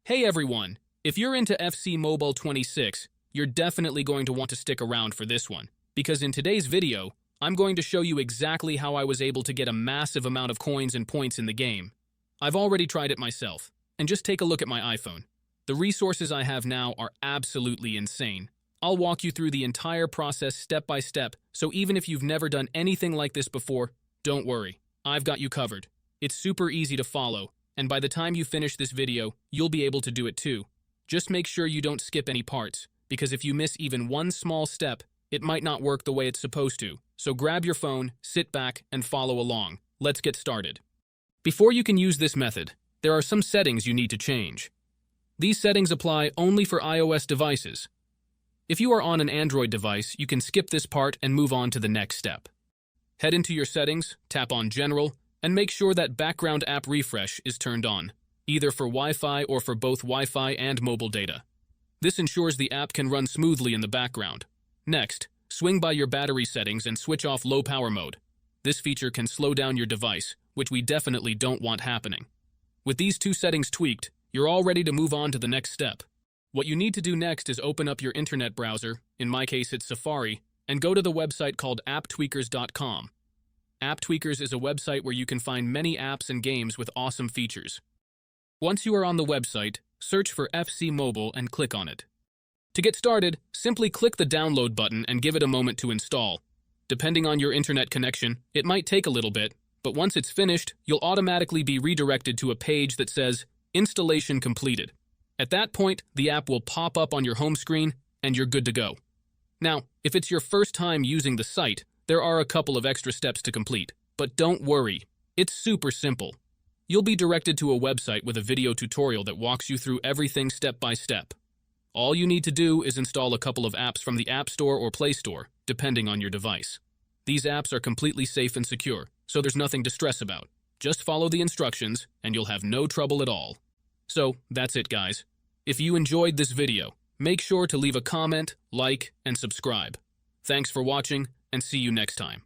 Hey everyone! If you're into FC Mobile 26, you're definitely going to want to stick around for this one, because in today's video, I'm going to show you exactly how I was able to get a massive amount of coins and points in the game. I've already tried it myself, and just take a look at my iPhone. The resources I have now are absolutely insane. I'll walk you through the entire process step by step, so even if you've never done anything like this before, don't worry, I've got you covered. It's super easy to follow, and by the time you finish this video, you'll be able to do it too. Just make sure you don't skip any parts, because if you miss even one small step, it might not work the way it's supposed to. So grab your phone, sit back, and follow along. Let's get started. Before you can use this method, there are some settings you need to change. These settings apply only for iOS devices. If you are on an Android device, you can skip this part and move on to the next step. Head into your settings, tap on General, and make sure that background app refresh is turned on, either for Wi-Fi or for both Wi-Fi and mobile data. This ensures the app can run smoothly in the background. Next, swing by your battery settings and switch off low power mode. This feature can slow down your device, which we definitely don't want happening. With these two settings tweaked, you're all ready to move on to the next step. What you need to do next is open up your internet browser, in my case it's Safari, and go to the website called apptweakers.com. AppTweakers is a website where you can find many apps and games with awesome features. Once you are on the website, search for FC Mobile and click on it. To get started, simply click the download button and give it a moment to install. Depending on your internet connection, it might take a little bit, but once it's finished, you'll automatically be redirected to a page that says, Installation completed. At that point, the app will pop up on your home screen, and you're good to go. Now, if it's your first time using the site, there are a couple of extra steps to complete, but don't worry, it's super simple. You'll be directed to a website with a video tutorial that walks you through everything step by step. All you need to do is install a couple of apps from the App Store or Play Store, depending on your device. These apps are completely safe and secure, so there's nothing to stress about. Just follow the instructions, and you'll have no trouble at all. So, that's it guys. If you enjoyed this video, make sure to leave a comment, like, and subscribe. Thanks for watching, and see you next time.